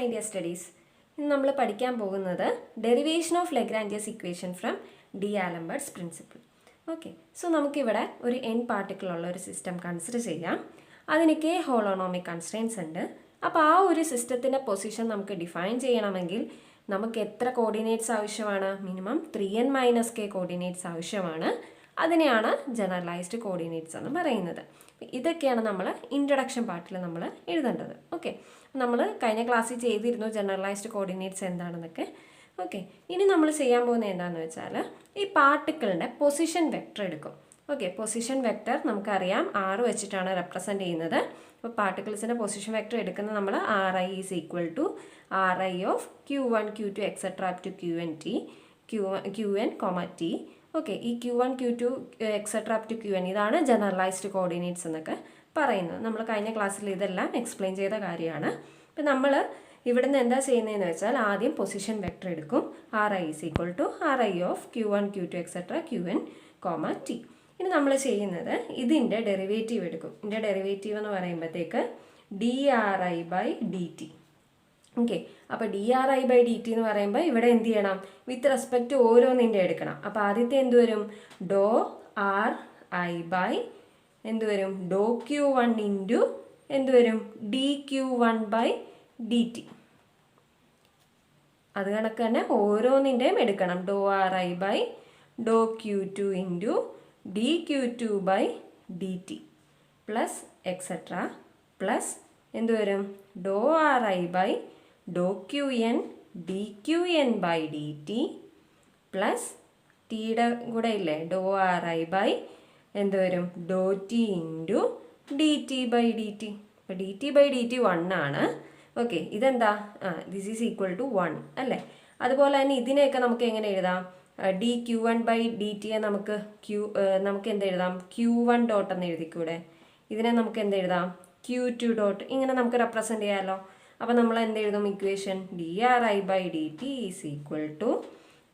India Studies. ഇന്ന് നമ്മൾ പഠിക്കാൻ പോകുന്നത് derivation of Lagrangian's equation from D'Alembert's principle. Okay, so നമുക്കിവിടെ ഒരു n പാർട്ടിക്കിൾ ഉള്ള ഒരു സിസ്റ്റം കൺസിഡർ ചെയ്യാം. അതിന് k ഹോളോണോമിക് കൺസ്ട്രെയിൻസ് ഉണ്ട്. അപ്പോൾ ആ ഒരു സിസ്റ്റത്തിൻ്റെ പൊസിഷൻ നമുക്ക് ഡിഫൈൻ ചെയ്യണമെങ്കിൽ നമുക്ക് എത്ര കോർഡിനേറ്റ്സ് ആവശ്യമാണ്? മിനിമം 3n - k കോർഡിനേറ്റ്സ് ആവശ്യമാണ്. അതിനെയാണ് ജനറലൈസ്ഡ് കോർഡിനേറ്റ്സ് എന്ന് പറയുന്നത്. ഇതൊക്കെയാണ് നമ്മൾ ഇൻട്രൊഡക്ഷൻ പാർട്ടിൽ നമ്മൾ എഴുതേണ്ടത്. ഓക്കെ, നമ്മൾ കഴിഞ്ഞ ക്ലാസ്സിൽ ചെയ്തിരുന്നു ജനറലൈസ്ഡ് കോർഡിനേറ്റ്സ് എന്താണെന്നൊക്കെ. ഓക്കെ, ഇനി നമ്മൾ ചെയ്യാൻ പോകുന്നത് എന്താണെന്ന് വെച്ചാൽ ഈ പാർട്ടിക്കിളിൻ്റെ പൊസിഷൻ വെക്ടർ എടുക്കും. ഓക്കെ, പൊസിഷൻ വെക്ടർ നമുക്കറിയാം r വെച്ചിട്ടാണ് റെപ്രസെൻറ്റ് ചെയ്യുന്നത്. അപ്പോൾ പാർട്ടിക്കിൾസിൻ്റെ പൊസിഷൻ വെക്ടർ എടുക്കുന്നത് നമ്മൾ ri is equal to ri of q1 q2 etcetera up to qnt qn, t. Okay, ഈ q1 q2 etcetera up to qn ഇതാണ് ജനറലൈസ്ഡ് കോർഡിനേറ്റ്സ് എന്നൊക്കെ പറയുന്നത്. നമ്മൾ കഴിഞ്ഞ ക്ലാസ്സിൽ ഇതെല്ലാം എക്സ്പ്ലെയിൻ ചെയ്ത കാര്യമാണ്. ഇപ്പം നമ്മൾ ഇവിടുന്ന് എന്താ ചെയ്യുന്നതെന്ന് വെച്ചാൽ ആദ്യം പൊസിഷൻ വെക്ടർ എടുക്കും. ri is equal to ri of q1 q2 etcetera qn, t. ഇനി നമ്മൾ ചെയ്യുന്നത് ഇതിൻ്റെ ഡെറിവേറ്റീവ് എടുക്കും. ഇതിൻ്റെ ഡെറിവേറ്റീവ് എന്ന് പറയുമ്പോഴത്തേക്ക് dri/dt. ഓക്കെ, അപ്പോൾ dri/dt എന്ന് പറയുമ്പോൾ ഇവിടെ എന്ത് ചെയ്യണം? വിത്ത് റെസ്പെക്ട് ടു ഓരോന്നിൻ്റെ എടുക്കണം. അപ്പോൾ ആദ്യത്തെ എന്ത് വരും? ഡോ ri/ എന്ത് വരും? ഡോ q1 ഇൻറ്റു എന്ത് വരും? dq1/dt. അത് കണക്ക് തന്നെ ഓരോന്നിൻ്റെയും എടുക്കണം. ഡോ ri/ ഡോ q2 into dq2/dt plus etcetera plus എന്ത് വരും? ഡോ ri/ ഡോ qn dqn/dt പ്ലസ് ടീയുടെ കൂടെ ഇല്ലേ? ഡോ ri/ എന്ത് വരും? ഡോ ടി ഇൻറ്റു dt/dt. അപ്പോൾ dt/dt 1 ആണ്. ഓക്കെ, ഇതെന്താ? ദിസ് ഈസ് ഈക്വൽ ടു 1 അല്ലേ? അതുപോലെ തന്നെ ഇതിനെയൊക്കെ നമുക്ക് എങ്ങനെ എഴുതാം? dq1/dt നമുക്ക് എന്ത് എഴുതാം? q1 ഡോട്ട് എന്ന് എഴുതിക്കൂടെ? ഇതിനെ നമുക്ക് എന്ത് എഴുതാം? q2 dot. ഇങ്ങനെ നമുക്ക് റെപ്രസെൻ്റ് ചെയ്യാമല്ലോ. അപ്പോൾ നമ്മൾ എന്ത് എഴുതും? Equation dri/dt is equal to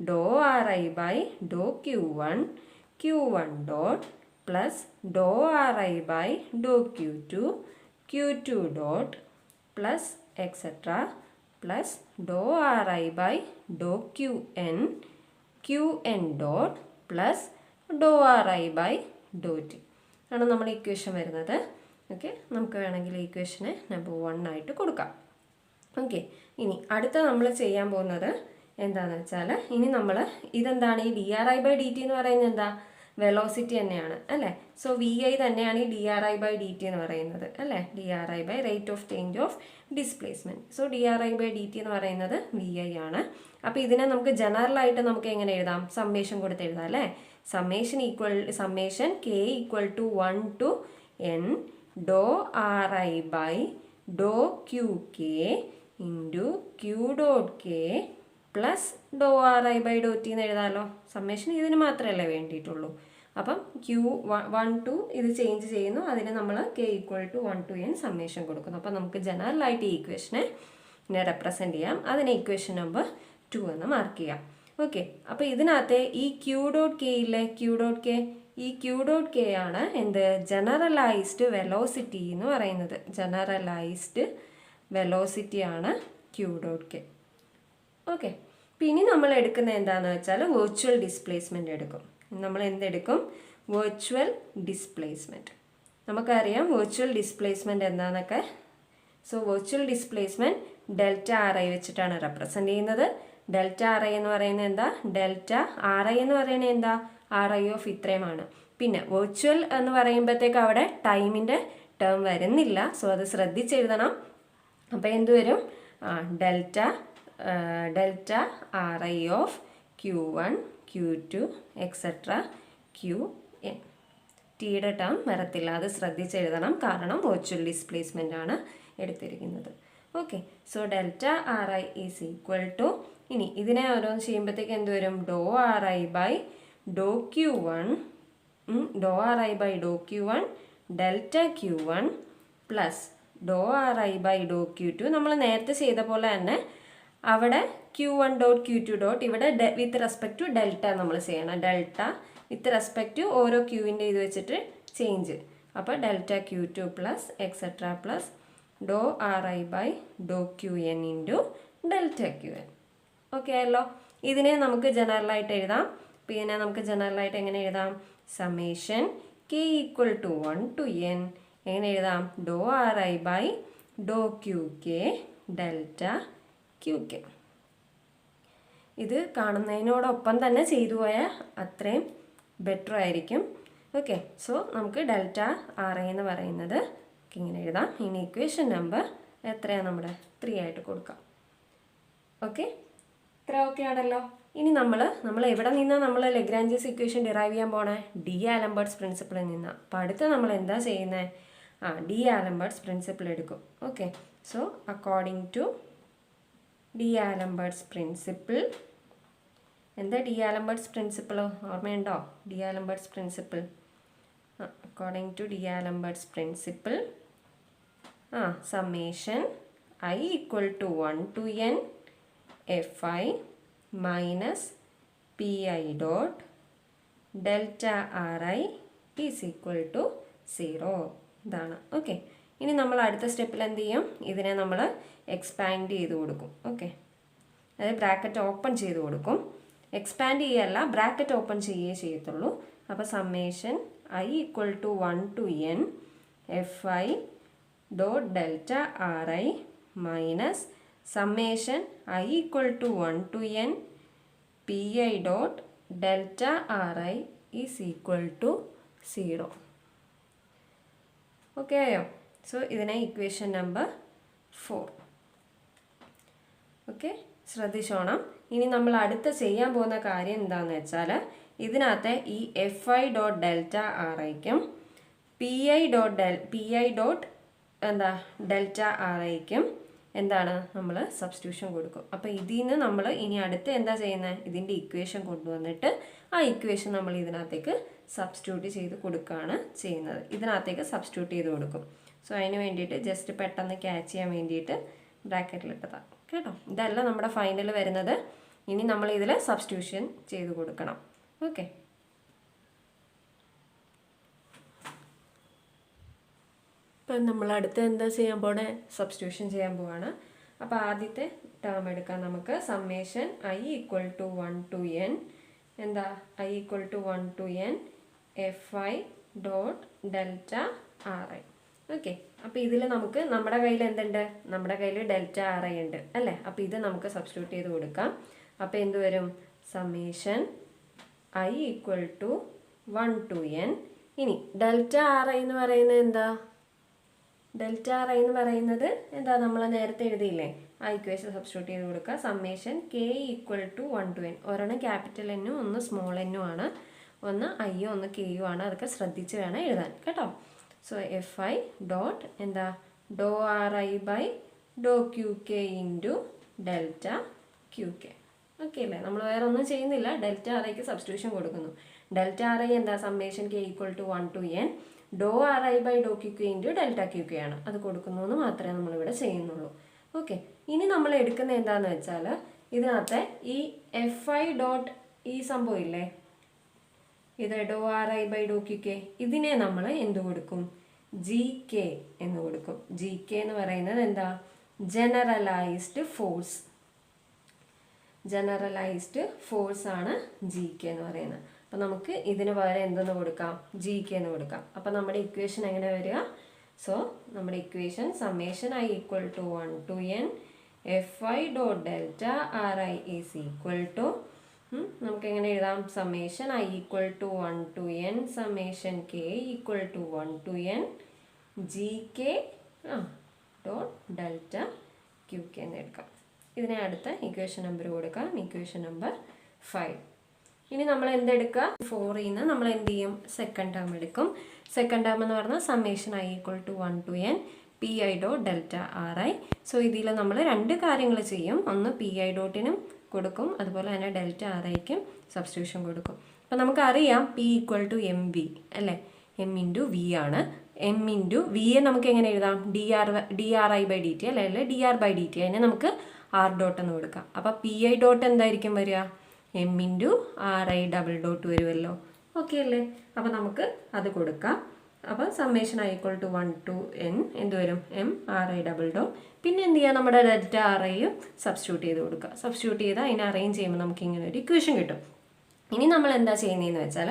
ഡോ ri/ ഡോ q1 ഡോട്ട് പ്ലസ് ഡോ ri/ഡോ q2 dot plus etcetera plus ഡോ ri/ഡോ qn ഡോട്ട് പ്ലസ് ഡോ ri/ഡോ ടി ആണ് നമ്മുടെ ഇക്വേഷൻ വരുന്നത്. ഓക്കെ, നമുക്ക് വേണമെങ്കിൽ ഈ ഇക്വേഷനെ നമ്പർ 1 ആയിട്ട് കൊടുക്കാം. ഓക്കെ, ഇനി അടുത്ത നമ്മൾ ചെയ്യാൻ പോകുന്നത് എന്താണെന്ന് വെച്ചാൽ ഇനി നമ്മൾ ഇതെന്താണ്? ഈ dri/dt എന്ന് പറയുന്നത് എന്താ? വെലോസിറ്റി തന്നെയാണ് അല്ലേ? സോ vi തന്നെയാണ് ഈ dri/dt എന്ന് പറയുന്നത് അല്ലേ? dri/ rate of change of displacement. So dri/dt എന്ന് പറയുന്നത് vi ആണ്. അപ്പോൾ ഇതിനെ നമുക്ക് ജനറലായിട്ട് നമുക്ക് എങ്ങനെ എഴുതാം? സമ്മേഷൻ കൊടുത്ത് എഴുതാം അല്ലേ? Summation k equal to 1 to n ഡോ ri/ഡോ qk into q dot k plus ഡോ ri/ഡോ ടി എന്ന് എഴുതാമല്ലോ. സമ്മേഷൻ ഇതിന് മാത്രമല്ലേ വേണ്ടിയിട്ടുള്ളൂ. അപ്പം q1 to ഇത് ചേഞ്ച് ചെയ്യുന്നു. അതിന് നമ്മൾ k equal to 1 to n summation കൊടുക്കുന്നു. അപ്പം നമുക്ക് ജനറലായിട്ട് ഈ ഇക്വേഷനെ റെപ്രസെൻ്റ് ചെയ്യാം. അതിനെ ഇക്വേഷൻ നമ്പർ 2 എന്ന് മാർക്ക് ചെയ്യാം. ഓക്കെ, അപ്പോൾ ഇതിനകത്തെ ഈ q ഡോട്ട് k ഇല്ലേ? q ഡോട്ട് k, ഈ q ഡോട്ട് k ആണ് എന്ത്? ജനറലൈസ്ഡ് വെലോസിറ്റി എന്ന് പറയുന്നത്. ജനറലൈസ്ഡ് വെലോസിറ്റി ആണ് q ഡോട്ട് k. ഓക്കെ, പിന്നെ നമ്മൾ എടുക്കുന്നത് എന്താണെന്ന് വെച്ചാൽ വെർച്വൽ ഡിസ്പ്ലേസ്മെൻറ്റ് എടുക്കും. നമ്മൾ എന്തെടുക്കും? Virtual displacement. നമുക്കറിയാം വെർച്വൽ ഡിസ്പ്ലേസ്മെൻറ്റ് എന്താണെന്നൊക്കെ. So virtual displacement delta ri വെച്ചിട്ടാണ് റെപ്രസെൻ്റ് ചെയ്യുന്നത്. ഡെൽറ്റ ri എന്ന് പറയുന്നത് എന്താ? ri എന്ന് പറയുന്നത് എന്താ? ri ഓഫ് ഇത്രയുമാണ്. പിന്നെ വെർച്വൽ എന്ന് പറയുമ്പോഴത്തേക്ക് അവിടെ ടൈമിൻ്റെ ടേം വരുന്നില്ല. സോ അത് ശ്രദ്ധിച്ചെഴുതണം. അപ്പോൾ എന്ത് വരും? Delta ri of q1 q2 etcetera qn. ടിയുടെ ടേം വരത്തില്ല. അത് ശ്രദ്ധിച്ചെഴുതണം. കാരണം വെർച്വൽ ഡിസ്പ്ലേസ്മെൻ്റ് ആണ് എടുത്തിരിക്കുന്നത്. Okay, so delta ri is equal to ഇനി ഇതിനെ ഓരോന്ന് ചെയ്യുമ്പോഴത്തേക്ക് എന്ത് വരും? ഡോ ri/ഡോ q1 ഡെൽറ്റ q1 പ്ലസ് ഡോ ri/ഡോ q2. നമ്മൾ നേരത്തെ ചെയ്ത പോലെ തന്നെ അവിടെ q1 ഡോട്ട് q2 ഡോട്ട് ഇവിടെ വിത്ത് റെസ്പെക്ട് ടു ഡെൽറ്റ നമ്മൾ ചെയ്യണം. ഡെൽറ്റ വിത്ത് റെസ്പെക്ട് ടു ഓരോ ക്യൂവിൻ്റെ ഇത് വെച്ചിട്ട് ചേഞ്ച്. അപ്പോൾ delta q2 plus etcetera plus ഡോ ആർ ഐ ബൈ ഡോ Q N into delta Q N. Okay ആയല്ലോ. ഇതിനെ നമുക്ക് ജനറലായിട്ട് എഴുതാം. പിന്നെ നമുക്ക് ജനറലായിട്ട് എങ്ങനെ എഴുതാം? Summation K equal to 1 to n എങ്ങനെ എഴുതാം? ഡോ ആർ ഐ ബൈ ഡോ Q K delta Q K. ഇത് കാണുന്നതിനോടൊപ്പം തന്നെ ചെയ്തു പോയാൽ അത്രയും ബെറ്റർ ആയിരിക്കും. ഓക്കെ, സോ നമുക്ക് ഡെൽറ്റ ആർ ഐ എന്ന് പറയുന്നത് ഇങ്ങനെ എഴുതാം. ഇനി ഇക്വേഷൻ നമ്പർ എത്രയാണ്? നമ്മുടെ 3 ആയിട്ട് കൊടുക്കാം. ഓക്കെ, ഇത്ര ഓക്കെ ആണല്ലോ. ഇനി നമ്മൾ എവിടെ നിന്നാണ് നമ്മൾ ലഗ്രാഞ്ചസ് ഇക്വേഷൻ ഡിറൈവ് ചെയ്യാൻ പോണേ? ഡി ആലംബർട്ട്സ് പ്രിൻസിപ്പിളിൽ നിന്നാണ്. അപ്പോൾ അടുത്ത് നമ്മൾ എന്താ ചെയ്യുന്നത്? ഡി ആലംബർട്ട്സ് പ്രിൻസിപ്പിൾ എടുക്കും. Okay, so according to D'Alembert's principle, എന്താ ഡി ആലംബർട്ട്സ് പ്രിൻസിപ്പിൾ ഓർമ്മയുണ്ടോ? D'Alembert's principle according to D'Alembert's principle summation I equal to 1 to n fi minus P I dot delta R I is equal to 0. ഇതാണ്. Okay, ഇനി നമ്മൾ അടുത്ത സ്റ്റെപ്പിൽ എന്ത് ചെയ്യും? ഇതിനെ നമ്മൾ എക്സ്പാൻഡ് ചെയ്ത് കൊടുക്കും. ഓക്കെ, അതായത് ബ്രാക്കറ്റ് ഓപ്പൺ ചെയ്ത് കൊടുക്കും. എക്സ്പാൻഡ് ചെയ്യല്ല, ബ്രാക്കറ്റ് ഓപ്പൺ ചെയ്യുകയേ ചെയ്യത്തുള്ളൂ. അപ്പോൾ summation I equal to 1 to n fi dot delta R I minus summation I equal to 1 to n P I dot delta R I is equal to 0. Okay ആയോ? So ഇതിനെ equation number 4. Okay, ശ്രദ്ധിച്ചോണം. ഇനി നമ്മൾ അടുത്ത ചെയ്യാൻ പോകുന്ന കാര്യം എന്താണെന്ന് വെച്ചാൽ ഇതിനകത്ത് ഈ F I dot delta R ഐക്കും പി ഐ ഡോട്ട് എന്താ ഡെൽറ്റ ആർ ഐക്കും എന്താണ് നമ്മൾ സബ്സ്റ്റിറ്റ്യൂഷൻ കൊടുക്കും. അപ്പോൾ ഇതിൽ നിന്ന് നമ്മൾ ഇനി അടുത്ത് എന്താ ചെയ്യുന്നത്? ഇതിൻ്റെ ഇക്വേഷൻ കൊണ്ടുവന്നിട്ട് ആ ഇക്വേഷൻ നമ്മൾ ഇതിനകത്തേക്ക് സബ്സ്റ്റിറ്റ്യൂട്ട് ചെയ്ത് കൊടുക്കുകയാണ് ചെയ്യുന്നത്. ഇതിനകത്തേക്ക് സബ്സ്റ്റിറ്റ്യൂട്ട് ചെയ്ത് കൊടുക്കും. സോ അതിന് വേണ്ടിയിട്ട് ജസ്റ്റ് പെട്ടെന്ന് ക്യാച്ച് ചെയ്യാൻ വേണ്ടിയിട്ട് ബ്രാക്കറ്റിലിട്ടതാണ് കേട്ടോ. ഇതല്ല നമ്മുടെ ഫൈനൽ വരുന്നത്. ഇനി നമ്മൾ ഇതിൽ സബ്സ്റ്റിറ്റ്യൂഷൻ ചെയ്ത് കൊടുക്കണം. ഓക്കെ, ഇപ്പം നമ്മൾ അടുത്ത് എന്താ ചെയ്യാൻ പോണേ? സബ്സ്റ്റിറ്റ്യൂഷൻ ചെയ്യാൻ പോവാണ്. അപ്പോൾ ആദ്യത്തെ ടേം എടുക്കാം നമുക്ക്. Summation I equal to 1 to n എന്താ? I equal to 1 to n F I dot delta R I. Okay, അപ്പോൾ ഇതിൽ നമുക്ക് നമ്മുടെ കയ്യിൽ എന്തുണ്ട്? നമ്മുടെ കയ്യിൽ ഡെൽറ്റ ആർ ഐ ഉണ്ട് അല്ലേ? അപ്പോൾ ഇത് നമുക്ക് സബ്സ്റ്റിറ്റ്യൂട്ട് ചെയ്ത് കൊടുക്കാം. അപ്പോൾ എന്ത് വരും? Summation I equal to 1 to n. ഇനി ഡെൽറ്റ ആർ ഐ എന്ന് പറയുന്നത് എന്താ? ഡെൽറ്റ ആർ ഐ എന്ന് പറയുന്നത് എന്താ? നമ്മൾ നേരത്തെ എഴുതിയില്ലേ? ആ ഇക്വേഷൻ സബ്സ്റ്റിറ്റ്യൂട്ട് ചെയ്ത് കൊടുക്കുക. Summation K equal to 1 to n. ഒരെണ്ണം ക്യാപിറ്റൽ എന്നും ഒന്ന് സ്മോൾ എന്നും ആണ്. ഒന്ന് ഐയോ ഒന്ന് കെയോ ആണ്. അതൊക്കെ ശ്രദ്ധിച്ച് വേണം എഴുതാൻ കേട്ടോ. സോ എഫ് ഐ ഡോട്ട് എന്താ? ഡോ ആർ ഐ ബൈ ഡോ Q K into delta Q K. Okay അല്ലേ? നമ്മൾ വേറെ ഒന്നും ചെയ്യുന്നില്ല. ഡെൽറ്റ ആർ ഐക്ക് സബ്സ്റ്റിറ്റ്യൂഷൻ കൊടുക്കുന്നു. ഡെൽറ്റ ആർ ഐ എന്താ? Summation K equal to 1 to n ഡോ ആർ ഐ ബൈ ഡോ Q K into delta Q K ആണ്. അത് കൊടുക്കുന്നു എന്ന് മാത്രമേ നമ്മളിവിടെ ചെയ്യുന്നുള്ളൂ. ഓക്കെ, ഇനി നമ്മൾ എടുക്കുന്നത് എന്താണെന്ന് വെച്ചാൽ ഇതിനകത്തെ ഈ എഫ് ഐ ഡോട്ട് ഈ സംഭവം ഇല്ലേ, ഇത് ഡോ ആർ ഐ ബൈ ഡോ ക്യു കെ, ഇതിനെ നമ്മൾ എന്ത് കൊടുക്കും? ജി കെ എന്ന് കൊടുക്കും. ജി കെ എന്ന് പറയുന്നത് എന്താ? Generalised force. ജനറലൈസ്ഡ് ഫോഴ്സ് ആണ് ജി കെ എന്ന് പറയുന്നത്. അപ്പോൾ നമുക്ക് ഇതിന് പകരം എന്തെന്ന് കൊടുക്കാം? ജി കെ എന്ന് കൊടുക്കാം. അപ്പോൾ നമ്മുടെ ഇക്വേഷൻ എങ്ങനെ വരിക? സോ നമ്മുടെ equation summation I equal to 1 to n F I dot delta R I is equal to നമുക്ക് എങ്ങനെ എഴുതാം? Summation I equal to 1 to n summation K equal to 1 to n G K dot delta Q K എന്ന് എടുക്കാം. ഇതിനെ അടുത്ത equation number കൊടുക്കാം. Equation number 5. ഇനി നമ്മൾ എന്തെടുക്കുക? 4ൽ നിന്ന് നമ്മൾ എന്ത് ചെയ്യും? സെക്കൻഡ് ടേം എടുക്കും. സെക്കൻഡ് ടേം എന്ന് പറഞ്ഞാൽ summation I equal to 1 to n P I dot delta R I. So ഇതിൽ നമ്മൾ രണ്ട് കാര്യങ്ങൾ ചെയ്യും. ഒന്ന് പി ഐ ഡോട്ടിനും കൊടുക്കും, അതുപോലെ തന്നെ ഡെൽറ്റ ആർ ഐക്കും സബ്സ്റ്റിറ്റ്യൂഷൻ കൊടുക്കും. അപ്പോൾ നമുക്കറിയാം P equal to M V അല്ലേ? എം ഇൻറ്റു വി ആണ്. എം ഇൻറ്റു വിയെ നമുക്ക് എങ്ങനെ എഴുതാം? D R I by D T അല്ലേ? അല്ലെ D R by D T. അതിനെ നമുക്ക് ആർ ഡോട്ട് എന്ന് കൊടുക്കാം. അപ്പോൾ പി ഐ ഡോട്ട് എന്തായിരിക്കും വരിക? M into R I double dot വരുമല്ലോ. ഓക്കെ അല്ലേ? അപ്പോൾ നമുക്ക് അത് കൊടുക്കാം. അപ്പോൾ summation I equal to 1 to n എന്ത് വരും M R I double dot. പിന്നെ എന്ത് ചെയ്യുക, നമ്മുടെ ഡെൽറ്റ ആർ ഐയും സബ്സ്റ്റിറ്റ്യൂട്ട് ചെയ്ത് കൊടുക്കുക. സബ്സ്റ്റിറ്റ്യൂട്ട് ചെയ്താൽ അതിനെ അറേഞ്ച് ചെയ്യുമ്പോൾ നമുക്ക് ഇങ്ങനെ ഒരു ഇക്വേഷൻ കിട്ടും. ഇനി നമ്മൾ എന്താ ചെയ്യുന്നതെന്ന് വെച്ചാൽ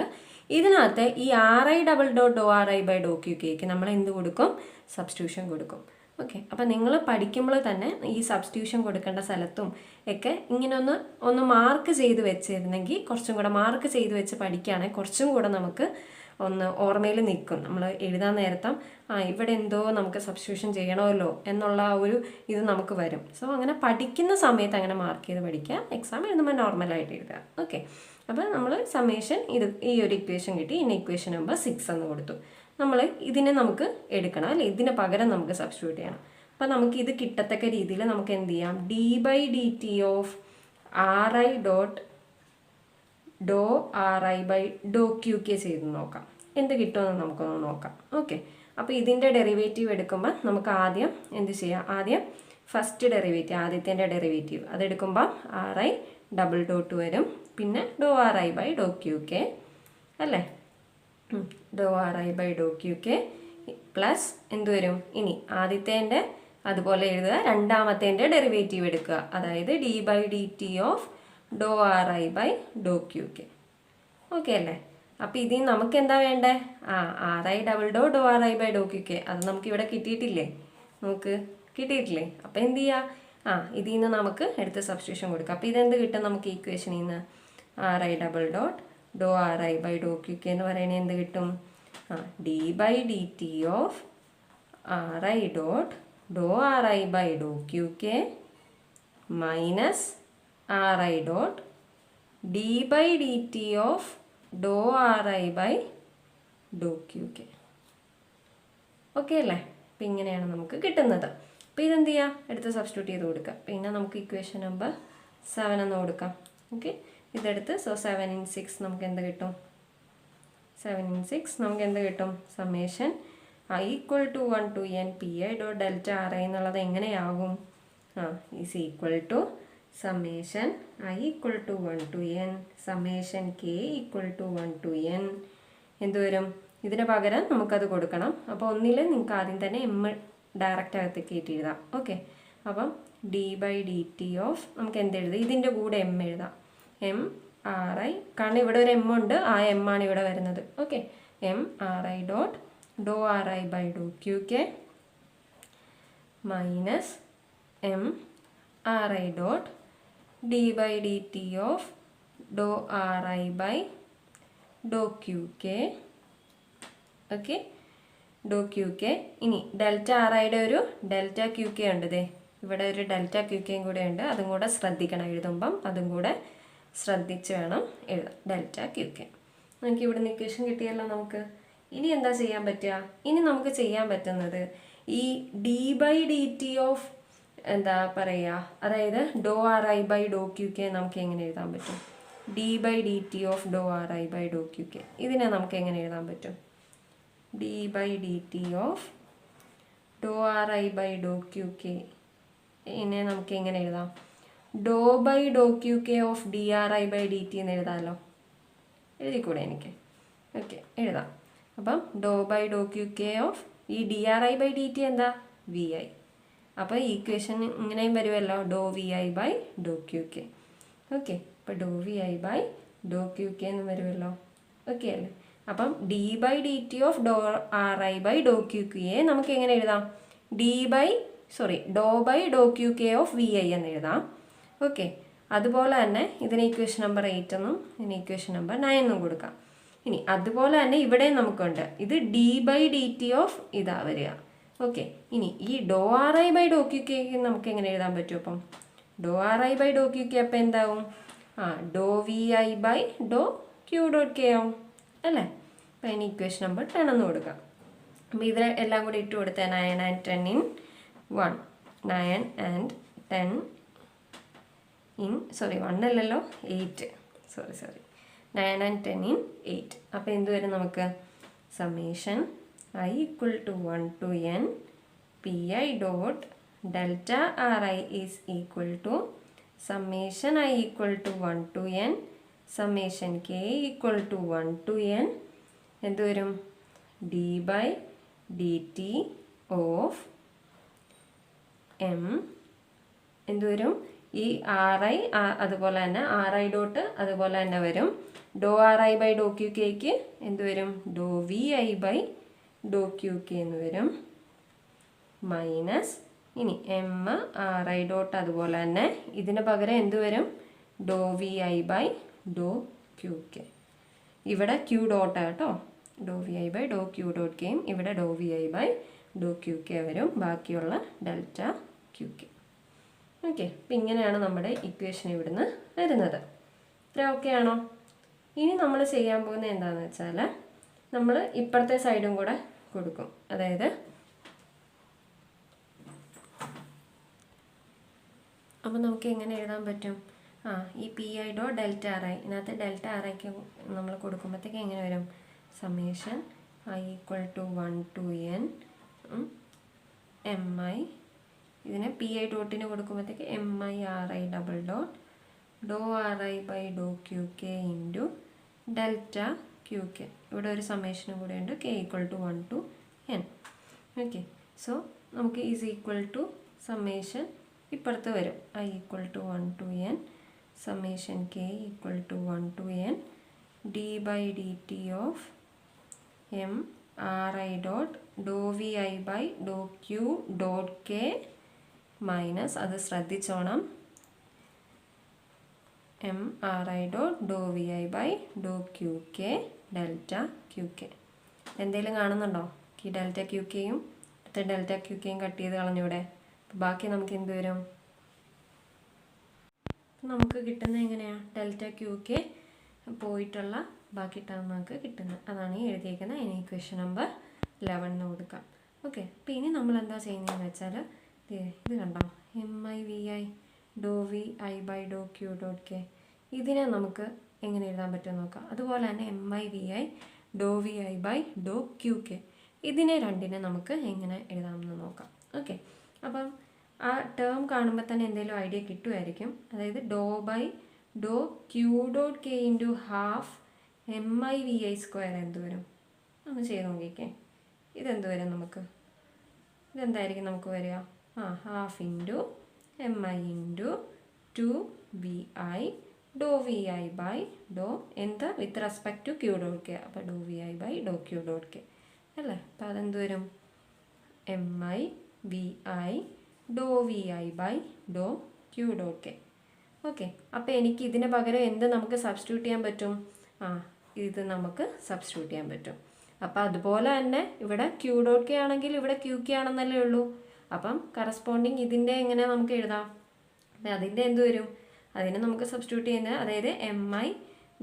ഇതിനകത്ത് ഈ ആർ ഐ ഡബിൾ ഡോട്ട് ഡോ ആർ ഐ ബൈ ഡോ ക്യു കെക്ക് നമ്മൾ എന്ത് കൊടുക്കും, സബ്സ്റ്റിറ്റ്യൂഷൻ കൊടുക്കും. ഓക്കെ, അപ്പം നിങ്ങൾ പഠിക്കുമ്പോൾ തന്നെ ഈ സബ്സ്റ്റിറ്റ്യൂഷൻ കൊടുക്കേണ്ട സ്ഥലത്തും ഒക്കെ ഇങ്ങനെ ഒന്ന് മാർക്ക് ചെയ്ത് വെച്ചിരുന്നെങ്കിൽ കുറച്ചും കൂടെ മാർക്ക് ചെയ്ത് വെച്ച് പഠിക്കുകയാണെങ്കിൽ കുറച്ചും കൂടെ നമുക്ക് ഒന്ന് ഓർമ്മയിൽ നിൽക്കും. നമ്മൾ എഴുതാൻ നേരത്തും ഇവിടെ എന്തോ നമുക്ക് സബ്സ്റ്റിറ്റ്യൂഷൻ ചെയ്യണമല്ലോ എന്നുള്ള ഒരു ഇത് നമുക്ക് വരും. സോ അങ്ങനെ പഠിക്കുന്ന സമയത്ത് അങ്ങനെ മാർക്ക് ചെയ്ത് പഠിക്കുക, എക്സാം എഴുതുമ്പോൾ നോർമലായിട്ട് എഴുതുക. ഓക്കെ, അപ്പോൾ നമ്മൾ സമ്മേഷൻ ഈ ഒരു ഇക്വേഷൻ കിട്ടി. ഇനി ഇക്വേഷൻ നമ്പർ 6 എന്ന് കൊടുത്തു. നമ്മൾ ഇതിനെ നമുക്ക് എടുക്കണം അല്ലേ, ഇതിന് പകരം നമുക്ക് സബ്സ്റ്റിറ്റ്യൂട്ട് ചെയ്യണം. അപ്പോൾ നമുക്ക് ഇത് കിട്ടത്തക്ക രീതിയിൽ നമുക്ക് എന്ത് ചെയ്യാം, D by D T of R I dot ഡോ ആർ ഐ ബൈ ഡോ ക്യു കെ ചെയ്ത് നോക്കാം, എന്ത് കിട്ടുമെന്ന് നമുക്കൊന്ന് നോക്കാം. ഓക്കെ, അപ്പോൾ ഇതിൻ്റെ ഡെറിവേറ്റീവ് എടുക്കുമ്പോൾ നമുക്ക് ആദ്യം എന്ത് ചെയ്യാം, ആദ്യം ഫസ്റ്റ് ഡെറിവേറ്റീവ്, ആദ്യത്തിൻ്റെ ഡെറിവേറ്റീവ് അതെടുക്കുമ്പോൾ ആർ ഐ ഡബിൾ ഡോട്ട് വരും, പിന്നെ ഡോ ആർ ഐ ബൈ ഡോ ക്യു കെ അല്ലേ, ഡോ ആർ ഐ ബൈ ഡോ ക്യു കെ പ്ലസ് എന്ത് വരും, ഇനി ആദ്യത്തേൻ്റെ അതുപോലെ എഴുതുക, രണ്ടാമത്തേൻ്റെ ഡെറിവേറ്റീവ് എടുക്കുക, അതായത് D by D T of ഡോ ആർ ഐ ബൈ ഡോ ക്യു കെ. ഓക്കെ അല്ലേ, അപ്പോൾ ഇതിൽ നമുക്ക് എന്താ വേണ്ടേ, R I double dot R I by ഡോ ക്യു കെ അത് നമുക്കിവിടെ കിട്ടിയിട്ടില്ലേ, നമുക്ക് കിട്ടിയിട്ടില്ലേ. അപ്പോൾ എന്ത് ചെയ്യുക, ഇതിൽ നിന്ന് നമുക്ക് എടുത്ത് സബ്സ്റ്റിറ്റ്യൂഷൻ കൊടുക്കുക. അപ്പോൾ ഇതെന്ത് കിട്ടും നമുക്ക് ഇക്വേഷനിൽ നിന്ന്, ആർ ഐ ഡബിൾ ഡോട്ട് ഡോ ആർ ഐ ബൈ ഡോ ക്യു കെ എന്ന് പറയുന്നത് എന്ത് കിട്ടും, D by D T of R I dot ഡോ ആർ ഐ ബൈ ഡോ Q K minus R I dot D by D T of ഡോ R I by ഡോ ക്യു കെ. ഓക്കെ അല്ലേ, അപ്പം ഇങ്ങനെയാണ് നമുക്ക് കിട്ടുന്നത്. അപ്പോൾ ഇതെന്ത് ചെയ്യുക, എടുത്ത് സബ്സ്റ്റിറ്റ്യൂട്ട് ചെയ്ത് കൊടുക്കുക. പിന്നെ നമുക്ക് ഇക്വേഷൻ നമ്പർ 7 എന്ന് കൊടുക്കാം. ഓക്കെ, ഇതെടുത്ത് 7 in 6 നമുക്ക് എന്ത് കിട്ടും, 7 in 6 നമുക്ക് എന്ത് കിട്ടും, summation I equal to 1 to n P I dot delta R I എന്നുള്ളത് എങ്ങനെയാകും, is equal to summation I equal to 1 to n summation K equal to 1 to n എന്ത് വരും, ഇതിന് പകരം നമുക്കത് കൊടുക്കണം. അപ്പോൾ ഒന്നിൽ നിങ്ങൾക്ക് ആദ്യം തന്നെ എം ഡയറക്റ്റ് അകത്തേക്ക് കയറ്റി എഴുതാം. ഓക്കെ, അപ്പം D by D T of നമുക്ക് എന്ത് എഴുതാം, ഇതിൻ്റെ കൂടെ എം എഴുതാം, എം ആർ ഐ, കാരണം ഇവിടെ ഒരു എം ഉണ്ട്, ആ എം ആണ് ഇവിടെ വരുന്നത്. Okay, M R I dot ഡോ ആർ ഐ ബൈ ഡോ Q K minus M R I dot D by D T of ഡോ ആർ ഐ ബൈ ഡോ ക്യു കെ. ഓക്കെ, ഡോ ക്യു കെ. ഇനി ഡെൽറ്റ ആർ ഐയുടെ ഒരു ഡെൽറ്റ ക്യു കെ ഉണ്ട്, ദേ ഇവിടെ ഒരു ഡെൽറ്റ ക്യു കെയും കൂടെ ഉണ്ട്, അതും കൂടെ ശ്രദ്ധിക്കണം എഴുതുമ്പം, അതും കൂടെ ശ്രദ്ധിച്ച് വേണം എഴുതാം, ഡെൽറ്റ ക്യു കെ. നമുക്ക് ഇവിടെ നിന്ന് ഇക്വേഷൻ കിട്ടിയല്ലോ. നമുക്ക് ഇനി എന്താ ചെയ്യാൻ പറ്റുക, ഇനി നമുക്ക് ചെയ്യാൻ പറ്റുന്നത് ഈ D by D T of എന്താ പറയുക, അതായത് ഡോ ആർ ഐ ബൈ ഡോ ക്യു കെ നമുക്ക് എങ്ങനെ എഴുതാൻ പറ്റും, D by D T of ഡോ ആർ ഐ ബൈ ഡോ ക്യു കെ ഇതിനെ നമുക്ക് എങ്ങനെ എഴുതാൻ പറ്റും, D by D T of ഡോ ആർ ഐ ബൈ ഡോ ക്യു കെ ഇതിനെ നമുക്ക് എങ്ങനെ എഴുതാം, ഡോ ബൈ ഡോ Q K of D R I by D T എന്ന് എഴുതാമല്ലോ, എഴുതിക്കൂടെ എനിക്ക്. ഓക്കെ, എഴുതാം. അപ്പം ഡോ ബൈ ഡോ ക്യു കെ ഓഫ് ഈ D R I by D T എന്താ, വി ഐ. അപ്പോൾ ഈ ഇക്വേഷൻ ഇങ്ങനെയും വരുമല്ലോ, ഡോ വി ഐ ബൈ ഡോ ക്യു കെ. ഓക്കെ, അപ്പോൾ ഡോ വി ഐ ബൈ ഡോ ക്യു കെ എന്ന് വരുമല്ലോ. ഓക്കെ അല്ലേ, അപ്പം D by D T of ഡോ ആർ ഐ ബൈ ഡോ ക്യു കെ നമുക്ക് എങ്ങനെ എഴുതാം, ഡോ ബൈ ഡോ Q K of V I എന്ന് എഴുതാം. ഓക്കെ, അതുപോലെ തന്നെ ഇതിന് ഇക്വേഷൻ നമ്പർ 8 എന്നും ഇതിന് ഇക്വേഷൻ നമ്പർ 9 എന്നും കൊടുക്കാം. ഇനി അതുപോലെ തന്നെ ഇവിടെ നമുക്കുണ്ട്, ഇത് D by D T of ഇതാ വരിക. ഓക്കെ, ഇനി ഈ ഡോ ആർ ഐ ബൈ ഡോ ക്യു കെ നമുക്ക് എങ്ങനെ എഴുതാൻ പറ്റും, അപ്പം ഡോ ആർ ഐ ബൈ ഡോ ക്യു കെ അപ്പം എന്താവും, ഡോ വി ഐ ബൈ ഡോ ക്യു ഡോട്ട് കെ ആവും അല്ലേ. അപ്പം അതിന് ഇക്വേഷൻ നമ്പർ 10 എന്ന് കൊടുക്കാം. അപ്പം ഇത് എല്ലാം കൂടി ഇട്ട് കൊടുത്താൽ 9 and 10 in 1 9 and 10 in 1 അല്ലല്ലോ 8 9 and 10 in 8. അപ്പോൾ എന്ത് വരും നമുക്ക്, summation I equal to 1 to n P I dot delta R I is equal to summation I equal to 1 to n summation K equal to 1 to n എന്ത് വരും, D by D T of M എന്ത് വരും? ഈ R I അതുപോലെ തന്നെ R I dot അതുപോലെ തന്നെ വരും. ഡോ ആർ ഐ ബൈ ഡോ ക്യു കെക്ക് എന്ത് വരും? ഡോ വി ഐ ബൈ ഡോ ക്യു കെ എന്ന് വരും. മൈനസ് ഇനി എം ആർ ഐ ഡോട്ട് അതുപോലെ തന്നെ ഇതിന് പകരം എന്ത് വരും? ഡോ വി ഐ ബൈ ഡോ ക്യു കെ. ഇവിടെ ക്യൂ ഡോട്ട് കേട്ടോ, ഡോ V I by Dr Q dot കെയും ഇവിടെ ഡോ വി ഐ ബൈ ഡോ ക്യു കെ വരും. ബാക്കിയുള്ള ഡെൽറ്റ ക്യു കെ. ഓക്കെ, അപ്പം ഇങ്ങനെയാണ് നമ്മുടെ ഇക്വേഷൻ ഇവിടുന്ന് വരുന്നത്. ഇത്ര ഓക്കെ ആണോ? ഇനി നമ്മൾ ചെയ്യാൻ പോകുന്നത് എന്താണെന്ന് വെച്ചാൽ നമ്മൾ ഇപ്പുറത്തെ സൈഡും കൂടെ കൊടുക്കും. അതായത് അപ്പോൾ നമുക്ക് എങ്ങനെ എഴുതാൻ പറ്റും? ഈ പി ഐ ഡോ ഡെൽറ്റ ആർ ഐ, ഇതിനകത്ത് ഡെൽറ്റ ആർ ഐക്ക് നമ്മൾ കൊടുക്കുമ്പോഴത്തേക്ക് എങ്ങനെ വരും? Summation I equal to 1 to n M I, ഇതിനെ പി ഐ ഡോട്ടിന് കൊടുക്കുമ്പോഴത്തേക്ക് M I R I double dot ഡോ ആർ ഐ ബൈ ഡോ Q K into delta Q K. ഇവിടെ ഒരു സമ്മേഷനും കൂടെ ഉണ്ട്, K equal to 1 to n. Okay, so നമുക്ക് ഈസ് ഈക്വൽ ടു സമ്മേഷൻ ഇപ്പുറത്ത് വരും. I equal to 1 to n summation K equal to 1 to n D by D T of M R I dot ഡോ V I by ഡോ Q dot K minus, അത് ശ്രദ്ധിച്ചോണം, M R I dot ഡോ V I by ഡോ Q K delta Q K. എന്തെങ്കിലും കാണുന്നുണ്ടോ? ഈ delta Q കെയും അടുത്ത ഡെൽറ്റ ക്യു കെയും കട്ട് ചെയ്ത് കളഞ്ഞൂടെ? ബാക്കി നമുക്ക് എന്ത് വരും? നമുക്ക് കിട്ടുന്നത് എങ്ങനെയാണ്? ഡെൽറ്റ ക്യു കെ പോയിട്ടുള്ള ബാക്കി ടേം നമുക്ക് കിട്ടുന്നത്. അതാണ് ഈ എഴുതിയേക്കുന്നത്. ഇനി ഇക്വേഷൻ നമ്പർ 11 കൊടുക്കാം. ഓക്കെ, അപ്പോൾ ഇനി നമ്മൾ എന്താ ചെയ്യുന്നതെന്ന് വെച്ചാൽ ഇത് കണ്ടോ, എം ഐ വി ഐ ഡോ വി ഐ ബൈ ഡോ ക്യു ഡോട്ട് കെ, ഇതിനെ നമുക്ക് എങ്ങനെ എഴുതാൻ പറ്റുമെന്ന് നോക്കാം. അതുപോലെ തന്നെ എം ഐ വി ഐ ഡോ വി ഐ ബൈ ഡോ ക്യു കെ, ഇതിനെ രണ്ടിനെ നമുക്ക് എങ്ങനെ എഴുതാമെന്ന് നോക്കാം. ഓക്കെ, അപ്പം ആ ടേം കാണുമ്പോൾ തന്നെ എന്തെങ്കിലും ഐഡിയ കിട്ടുമായിരിക്കും. അതായത് ഡോ by Dr Q dot K into half M I V I square എന്ത് വരും? ഒന്ന് ചെയ്ത് നോക്കിക്കേ. ഇതെന്ത് വരും നമുക്ക്? ഇതെന്തായിരിക്കും നമുക്ക് വരിക? Half into M I into 2 V I ഡോ വി ഐ ബൈ ഡോ എന്ത് with respect to Q dot K. അപ്പോൾ ഡോ V I by Dr Q dot K അല്ലേ? അപ്പോൾ അതെന്ത് വരും? എം ഐ വി ഐ ഡോ V I by Dr Q dot K. Okay, അപ്പോൾ എനിക്ക് ഇതിന് പകരം എന്ത് നമുക്ക് സബ്സ്റ്റിറ്റ്യൂട്ട് ചെയ്യാൻ പറ്റും? ഇത് നമുക്ക് സബ്സ്റ്റിറ്റ്യൂട്ട് ചെയ്യാൻ പറ്റും. അപ്പോൾ അതുപോലെ തന്നെ ഇവിടെ ക്യൂ ഡോട്ട് കെ ആണെങ്കിൽ ഇവിടെ ക്യൂ കെ ആണെന്നല്ലേ ഉള്ളൂ. അപ്പം കറസ്പോണ്ടിങ് ഇതിൻ്റെ എങ്ങനെ നമുക്ക് എഴുതാം? അതിൻ്റെ എന്ത് വരും? അതിനെ നമുക്ക് സബ്സ്റ്റിറ്റ്യൂട്ട് ചെയ്യുന്നത്, അതായത് എം ഐ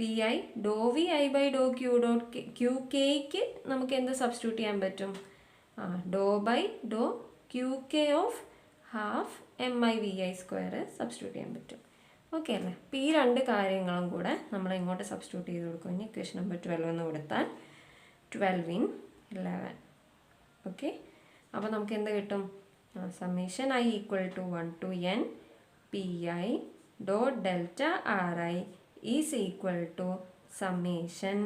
വി ഐ ഡോ V I by Dr Q dot K, Q കെയ്ക്ക് നമുക്ക് എന്ത് സബ്സ്റ്റിറ്റ്യൂട്ട് ചെയ്യാൻ പറ്റും? ഡോ by Dr Q K of half M I V I square substitute ചെയ്യാൻ പറ്റും. ഓക്കെ അല്ലേ? അപ്പോൾ ഈ രണ്ട് കാര്യങ്ങളും കൂടെ നമ്മൾ ഇങ്ങോട്ട് സബ്സ്റ്റിറ്റ്യൂട്ട് ചെയ്ത് കൊടുക്കും. ഇനി ഇക്വേഷൻ നമ്പർ 12 എന്ന് കൊടുത്താൽ 12 in 11. ഓക്കെ, അപ്പോൾ നമുക്ക് എന്ത് കിട്ടും? Summation I equal to 1 to n P I dot delta R I is equal to summation.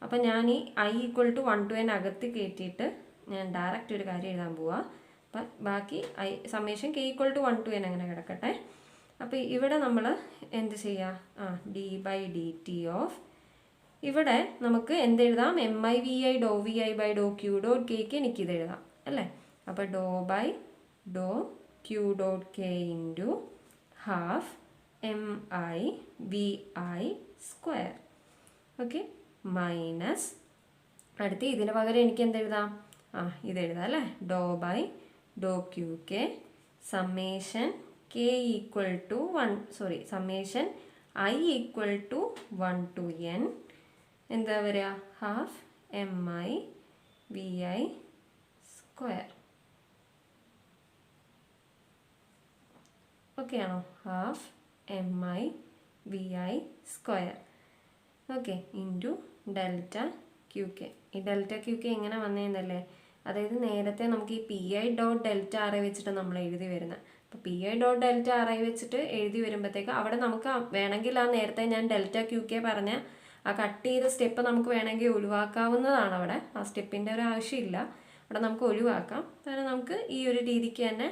അപ്പോൾ ഞാൻ ഈ I equal to 1 to n അകത്ത് കയറ്റിയിട്ട് ഞാൻ ഡയറക്റ്റ് ഒരു കാര്യം എഴുതാൻ പോവാം. അപ്പം ബാക്കി summation K equal to 1 to n അങ്ങനെ കിടക്കട്ടെ. അപ്പോൾ ഇവിടെ നമ്മൾ എന്ത് ചെയ്യുക? D by D T of, ഇവിടെ നമുക്ക് എന്തെഴുതാം? എം ഐ വി ഐ ഡോ V I by Dr Q dot കെക്ക് എനിക്കിത് എഴുതാം അല്ലേ? അപ്പോൾ ഡോ by Dr Q dot K into half M I V I square. Okay, minus അടുത്ത് ഇതിന് പകരം എനിക്ക് എന്തെഴുതാം? ഇതെഴുതാം അല്ലേ? ഡോ by Dr Q K summation K equal to 1 summation I equal to 1 to n എന്താ വരിക? Half M I V I square. Okay ആണോ? Half M I V I square. Okay, into delta Q K. ഈ delta Q K എങ്ങനെ വന്നതെന്നല്ലേ? അതായത് നേരത്തെ നമുക്ക് ഈ P I dot delta R I വെച്ചിട്ട് നമ്മൾ എഴുതി വരുന്നത്. അപ്പോൾ P I dot delta R I വെച്ചിട്ട് എഴുതി വരുമ്പോഴത്തേക്ക് അവിടെ നമുക്ക് വേണമെങ്കിൽ നേരത്തെ ഞാൻ ഡെൽറ്റ ക്യൂ കെ പറഞ്ഞ ആ കട്ട് ചെയ്ത സ്റ്റെപ്പ് നമുക്ക് വേണമെങ്കിൽ ഒഴിവാക്കാവുന്നതാണ്. അവിടെ ആ സ്റ്റെപ്പിൻ്റെ ഒരു ആവശ്യമില്ല, അവിടെ നമുക്ക് ഒഴിവാക്കാം. കാരണം നമുക്ക് ഈ ഒരു രീതിക്ക് തന്നെ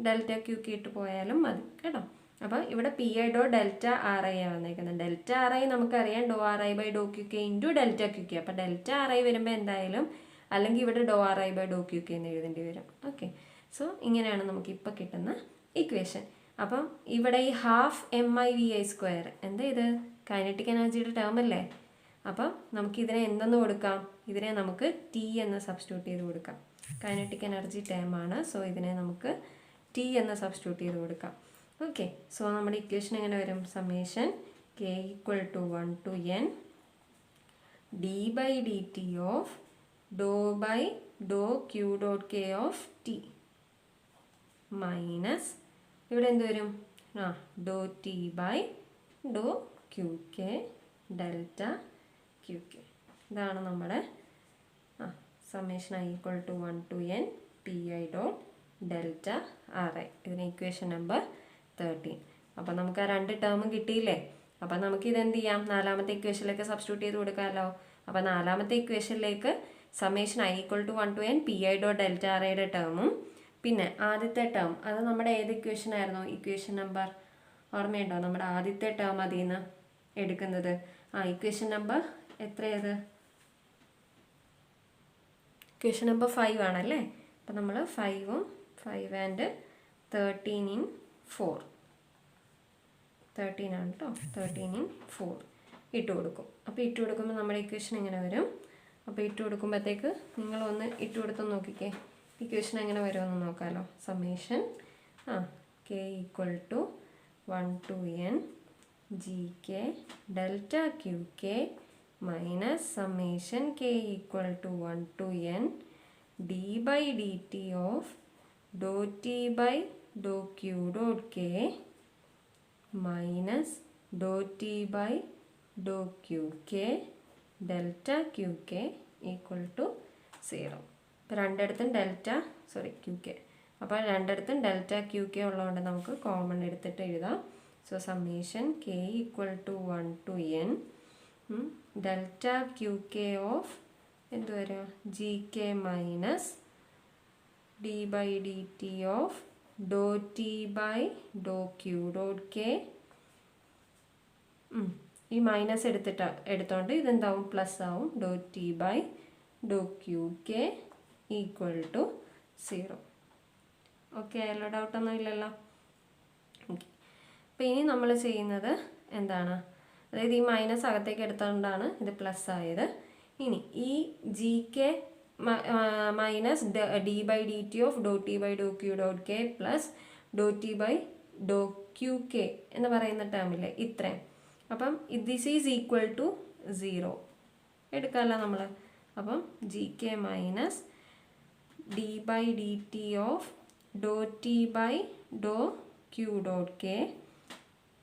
ഡെൽറ്റ ക്യൂ കെ ഇട്ട് പോയാലും മതി കേട്ടോ. അപ്പോൾ ഇവിടെ പി ഐ ഡോ ഡെൽറ്റ ആർ ഐ ആണ് വന്നേക്കുന്നത്. ഡെൽറ്റ ആർ ഐ നമുക്കറിയാം ഡോ R I by Dr Q K into delta Q K. അപ്പോൾ ഡെൽറ്റ ആർ ഐ വരുമ്പോൾ എന്തായാലും അല്ലെങ്കിൽ ഇവിടെ ഡോ R I by Dr Q K എന്ന് എഴുതേണ്ടി വരും. ഓക്കെ, സോ ഇങ്ങനെയാണ് നമുക്കിപ്പോൾ കിട്ടുന്ന ഇക്വേഷൻ. അപ്പം ഇവിടെ ഈ half M I V I square എന്താ ഇത്? കൈനറ്റിക് എനർജിയുടെ ടേം അല്ലേ. അപ്പം നമുക്ക് ഇതിനെ എന്തെന്ന് കൊടുക്കാം? ഇതിനെ നമുക്ക് ടി എന്ന് സബ്സ്റ്റിറ്റ്യൂട്ട് ചെയ്ത് കൊടുക്കാം. കൈനറ്റിക് എനർജി ടേം ആണ്, സോ ഇതിനെ നമുക്ക് ടി എന്ന് സബ്സ്റ്റിറ്റ്യൂട്ട് ചെയ്ത് കൊടുക്കാം. ഓക്കെ, സോ നമ്മുടെ ഇക്വേഷൻ എങ്ങനെ വരും? Summation K equal to 1 to n D by D T of ഡോ by Dr Q dot K of T minus ഇവിടെ എന്ത് വരും? ഡോ T by Dr Q K delta Q K. ഇതാണ് നമ്മുടെ summation I equal to 1 to n P I dot delta R I. ഇതിന് equation number 13. അപ്പോൾ നമുക്ക് ആ രണ്ട് ടേമും കിട്ടിയില്ലേ. അപ്പം നമുക്കിത് എന്ത് ചെയ്യാം? നാലാമത്തെ ഇക്വേഷനിലേക്ക് സബ്സ്റ്റിറ്റ്യൂട്ട് ചെയ്ത് കൊടുക്കാമല്ലോ. അപ്പോൾ നാലാമത്തെ ഇക്വേഷനിലേക്ക് summation I equal to 1 to n P I dot delta R ഐയുടെ ടേമും പിന്നെ ആദ്യത്തെ ടേം അത് നമ്മുടെ ഏത് ഇക്വേഷൻ ആയിരുന്നു? ഇക്വേഷൻ നമ്പർ ഓർമ്മയുണ്ടോ? നമ്മുടെ ആദ്യത്തെ ടേം അതിൽ നിന്ന് എടുക്കുന്നത്. ഇക്വേഷൻ നമ്പർ എത്രയത്? ഇക്വേഷൻ നമ്പർ 5 ആണല്ലേ. അപ്പോൾ നമ്മൾ 5 and 13 in 4 13 ആണ് കേട്ടോ. 13 in 4 ഇട്ട് കൊടുക്കും. അപ്പോൾ ഇട്ട് കൊടുക്കുമ്പോൾ നമ്മുടെ ഇക്വേഷൻ എങ്ങനെ വരും? അപ്പോൾ ഇട്ട് കൊടുക്കുമ്പോഴത്തേക്ക് നിങ്ങളൊന്ന് ഇട്ട് കൊടുത്ത് നോക്കിക്കേ ഇക്വേഷൻ എങ്ങനെ വരുമെന്ന് നോക്കാമല്ലോ. Summation K equal to 1 to n G K delta Q K minus summation K equal to 1 to n D by D T of Dr T by Dr Q dot K minus Dr T by Dr Q K delta Q K equal to 0. ഇപ്പോൾ രണ്ടിടത്തും Q K. അപ്പോൾ രണ്ടിടത്തും delta Q K ഉള്ളതുകൊണ്ട് നമുക്ക് common എടുത്തിട്ട് എഴുതാം. So summation K equal to 1 to n delta Q K of എന്ത് വരിക? G K minus D by D T of Dr T by Dr Q dot k. ഈ minus എടുത്തോണ്ട് ഇതെന്താവും? Plus ആവും. Doh T by Dr Q K equal to 0. Okay ആയല്ലോ? ഡൗട്ടൊന്നും ഇല്ലല്ലോ. Okay, അപ്പോൾ ഇനി നമ്മൾ ചെയ്യുന്നത് എന്താണ്? അതായത് ഈ മൈനസ് അകത്തേക്ക് എടുത്തുകൊണ്ടാണ് ഇത് പ്ലസ് ആയത്. ഇനി ഈ G K minus D by D T of Dr T by Dr Q dot K plus ഡോ T by Dr Q K എന്ന് പറയുന്ന ടേമില്ലേ ഇത്രയും. അപ്പം ദിസ് ഈസ് ഈക്വൽ ടു 0 എടുക്കാമല്ലോ നമ്മൾ. അപ്പം G K minus D by D T of Dr T by Dr Q dot K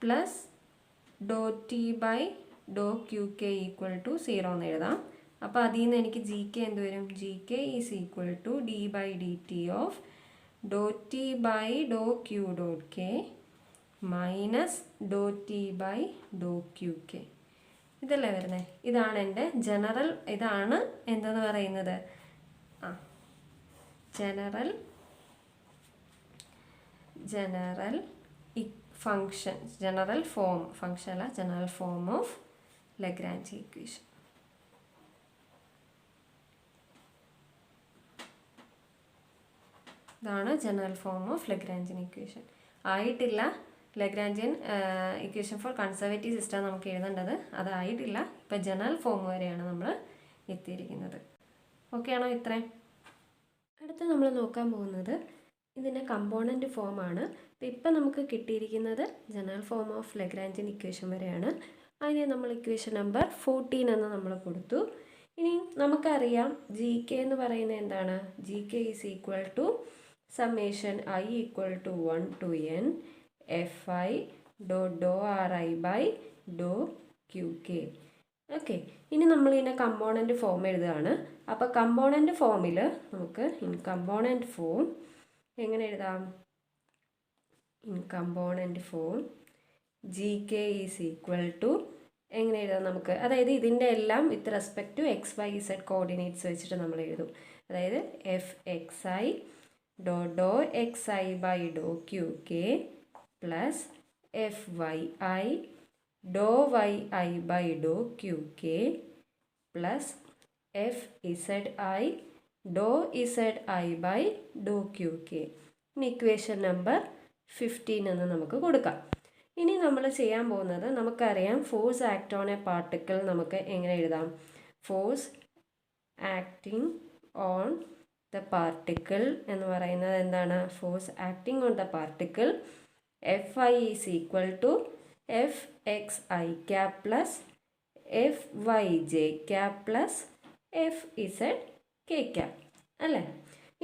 plus ഡോ T by Dr Q K equal to 0 എന്ന് എഴുതാം. അപ്പോൾ അതിൽ നിന്ന് എനിക്ക് ജി കെ എന്ത് വരും? G K is equal to d by D T of Dr T by Dr Q dot K minus Dr T by Dr Q k. ഇതല്ലേ വരുന്നത്? ഇതാണ് എൻ്റെ ജനറൽ. ഇതാണ് എന്തെന്ന് പറയുന്നത്? General function, general form, function അല്ല, general form of Lagrange equation. ഇതാണ് general form of Lagrangian equation. ആയിട്ടില്ല Lagrangian equation for conservative system നമുക്ക് എഴുതേണ്ടത്, അതായിട്ടില്ല. ഇപ്പം ജനറൽ ഫോം വരെയാണ് നമ്മൾ എത്തിയിരിക്കുന്നത്. ഓക്കെ ആണോ? ഇത്രയും. അടുത്ത് നമ്മൾ നോക്കാൻ പോകുന്നത് ഇതിൻ്റെ കമ്പോണൻറ്റ് ഫോമാണ്. ഇപ്പം നമുക്ക് കിട്ടിയിരിക്കുന്നത് general form of Lagrangian equation വരെയാണ്. അതിനെ നമ്മൾ ഇക്വേഷൻ നമ്പർ 14 എന്ന് നമ്മൾ കൊടുത്തു. ഇനി നമുക്കറിയാം ജി കെ എന്ന് പറയുന്നത് എന്താണ്? G K is equal to summation I equal to 1 to n F I ഡോ R I by Dr Q K. Okay, ഇനി നമ്മൾ ഇതിനെ കമ്പോണൻറ്റ് ഫോം എഴുതുകയാണ്. അപ്പോൾ കമ്പോണൻറ്റ് ഫോമിൽ നമുക്ക് ഇൻ കമ്പോണൻറ്റ് ഫോം എങ്ങനെ എഴുതാം? In component form G K is equal to എങ്ങനെ എഴുതാം നമുക്ക്? അതായത് ഇതിൻ്റെ എല്ലാം with respect to X Y Z coordinates വെച്ചിട്ട് നമ്മൾ എഴുതും. അതായത് F X I Dr X I by Dr Q K plus F Y I Dr Y I by Dr Q K plus F Z I Dr Z I by Dr Q K. Equation number 15 എന്ന് നമുക്ക് കൊടുക്കാം. ഇനി നമ്മൾ ചെയ്യാൻ പോകുന്നത്, നമുക്കറിയാം force act on a particle നമുക്ക് എങ്ങനെ എഴുതാം? Force acting on the particle എന്ന് പറയുന്നത് എന്താണ്? Force acting on the particle F I is equal to F X I cap plus F Y J cap plus F Z K cap അല്ലേ?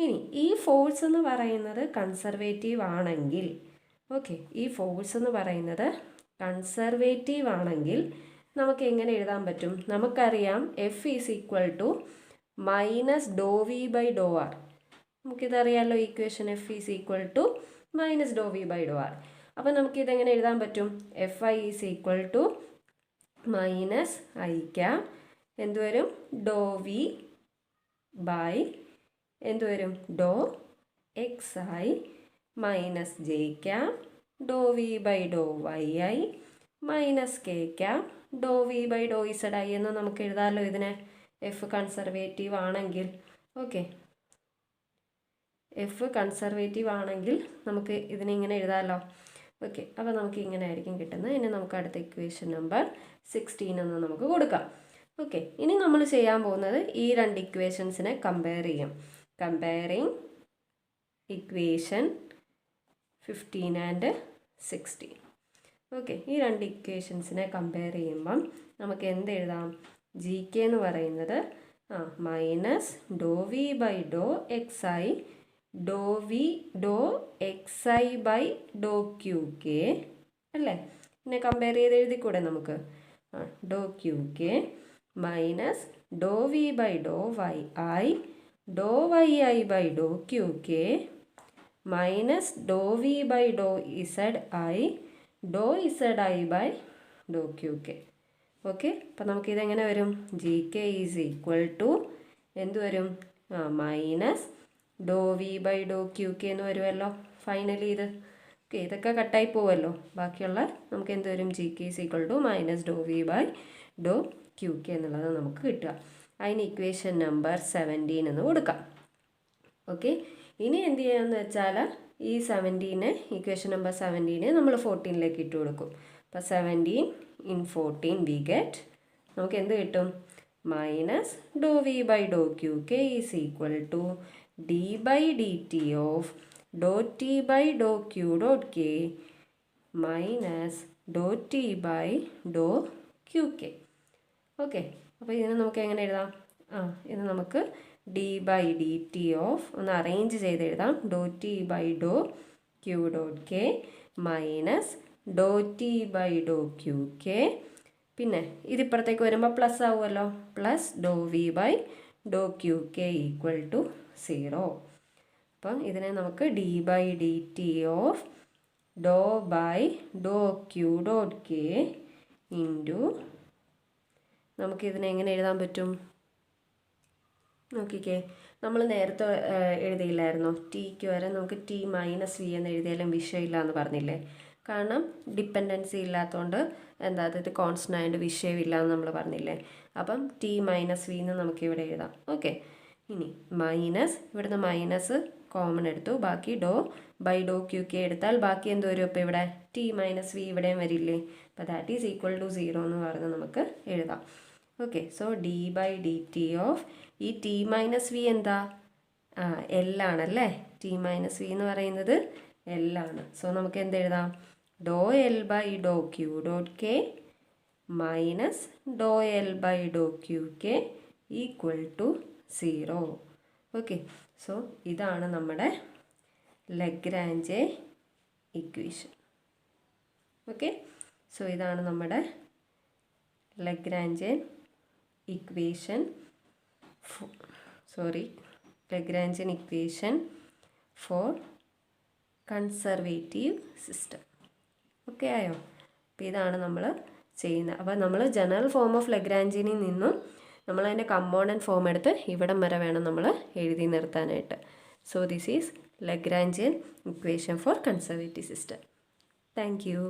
ഇനി ഈ force എന്ന് പറയുന്നത് കൺസർവേറ്റീവ് ആണെങ്കിൽ, okay, ഈ ഫോഴ്സ് എന്ന് പറയുന്നത് കൺസർവേറ്റീവ് ആണെങ്കിൽ നമുക്ക് എങ്ങനെ എഴുതാൻ പറ്റും? നമുക്കറിയാം f is equal to minus Dr V by doh r. നമുക്കിതറിയാമല്ലോ equation, f is equal to minus Dr V by doh r. അപ്പം നമുക്കിതെങ്ങനെ എഴുതാൻ പറ്റും? F I is equal to minus i cap എന്ത് വരും? ഡോ വി ബൈ എന്ത് വരും? Doh X i minus j cap doh V by doh Y i minus k cap doh V by doh Z i എന്ന് നമുക്ക് എഴുതാമല്ലോ ഇതിനെ, F conservative ആണെങ്കിൽ. Okay, F conservative ആണെങ്കിൽ നമുക്ക് ഇതിനെ ഇങ്ങനെ എഴുതാമല്ലോ. ഓക്കെ, അപ്പോൾ നമുക്ക് ഇങ്ങനെ ആയിരിക്കും കിട്ടുന്നത്. ഇനി നമുക്ക് അടുത്ത ഇക്വേഷൻ നമ്പർ 16 എന്ന് നമുക്ക് കൊടുക്കാം. ഓക്കെ, ഇനി നമ്മൾ ചെയ്യാൻ പോകുന്നത് ഈ രണ്ട് ഇക്വേഷൻസിനെ കമ്പയർ ചെയ്യും. Comparing equation 15 and 16. ഓക്കെ, ഈ രണ്ട് ഇക്വേഷൻസിനെ കമ്പയർ ചെയ്യുമ്പം നമുക്ക് എന്ത് എഴുതാം? ജി കെ എന്ന് പറയുന്നത് minus Dr V by doh X I Dr X I by Dr Q k അല്ലേ? പിന്നെ കമ്പയർ ചെയ്ത് എഴുതിക്കൂടെ നമുക്ക്? Doh Q K minus Dr V by doh Y I Dr Y I by Dr Q K minus Dr V by doh Z I Dr Z I by Dr Q K. Okay, അപ്പം നമുക്കിതെങ്ങനെ വരും? G K is equal to എന്ത് വരും? Minus Dr V by Dr Q K എന്ന് വരുമല്ലോ finally ഇത്. Okay, ഇതൊക്കെ കട്ടായി പോവുമല്ലോ. ബാക്കിയുള്ള നമുക്ക് എന്ത് വരും? G K is equal to minus Dr V by Dr Q K എന്നുള്ളത് നമുക്ക് കിട്ടുക. അതിന് ഇക്വേഷൻ നമ്പർ 17 എന്ന് കൊടുക്കാം. ഓക്കെ, ഇനി എന്ത് ചെയ്യാമെന്ന് വെച്ചാൽ ഈ 17 ഇക്വേഷൻ നമ്പർ 17 നമ്മൾ 14ലേക്ക് ഇട്ട് കൊടുക്കും. അപ്പോൾ 17 in 14 വി ഗെറ്റ്, നമുക്ക് എന്ത് കിട്ടും? Minus Dr V by Dr Q k is equal to d by D T of Dr T by Dr Q dot K minus Dr T by Dr Q K. Okay, അപ്പോൾ ഇതിനെ നമുക്ക് എങ്ങനെ എഴുതാം? ഇത് നമുക്ക് D by D T of ഒന്ന് arrange ചെയ്ത് എഴുതാം. Doh T by Dr Q dot K minus Dr T by Dr Q k, പിന്നെ ഇതിപ്പുറത്തേക്ക് വരുമ്പോൾ പ്ലസ് ആവുമല്ലോ, plus Dr V by Dr Q K equal to 0. അപ്പം ഇതിനെ നമുക്ക് D by D T of ഡോ by Dr Q dot K into, നമുക്കിതിനെ എങ്ങനെ എഴുതാൻ പറ്റും? നോക്കിക്കേ, നമ്മൾ നേരത്തെ എഴുതിയില്ലായിരുന്നോ? ടിക്ക് വരെ നമുക്ക് ടി മൈനസ് വി എന്ന് എഴുതിയാലും വിഷയമില്ല എന്ന് പറഞ്ഞില്ലേ? കാരണം ഡിപ്പെൻഡൻസി ഇല്ലാത്തതുകൊണ്ട് എന്താ, അതായത് കോൺസ്റ്റൻ്റ് ആയതുകൊണ്ട് വിഷയമില്ല എന്ന് നമ്മൾ പറഞ്ഞില്ലേ? അപ്പം ടി മൈനസ് വി എന്ന് നമുക്കിവിടെ എഴുതാം. ഓക്കെ, ഇനി മൈനസ്, ഇവിടുന്ന് മൈനസ് കോമൺ എടുത്തു, ബാക്കി ഡോ ബൈ ഡോ ക്യൂ കെ എടുത്താൽ ബാക്കി എന്ത് വരും? ഇപ്പോൾ ഇവിടെ ടി മൈനസ് വി ഇവിടെയും വരില്ലേ? അപ്പോൾ ദാറ്റ് ഈസ് ഈക്വൽ ടു 0 എന്ന് പറഞ്ഞ് നമുക്ക് എഴുതാം. Okay, so D by D T of ഈ ടി മൈനസ് വി എന്താ? എല്ലാണല്ലേ? ടി മൈനസ് വി എന്ന് പറയുന്നത് എല്ലാണ്. സോ നമുക്ക് എന്ത് എഴുതാം? Doh l by Dr Q dot K minus doh l by Dr Q K equal to 0. Okay, so ഇതാണ് നമ്മുടെ ലഗ്രാഞ്ചെ ഇക്വേഷൻ. ഓക്കെ, സോ ഇതാണ് നമ്മുടെ Lagrangian equation Lagrangian equation for conservative system. Okay ആയോ? അപ്പോൾ ഇതാണ് നമ്മൾ ചെയ്യുന്നത്. അപ്പോൾ നമ്മൾ ജനറൽ ഫോം ഓഫ് ലഗ്രാഞ്ചിനിൽ നിന്നും നമ്മളതിൻ്റെ കമ്പോണൻറ്റ് ഫോം എടുത്ത് ഇവിടം വരെ വേണം നമ്മൾ എഴുതി നിർത്താനായിട്ട്. So this is Lagrangian equation for conservative system. Thank U.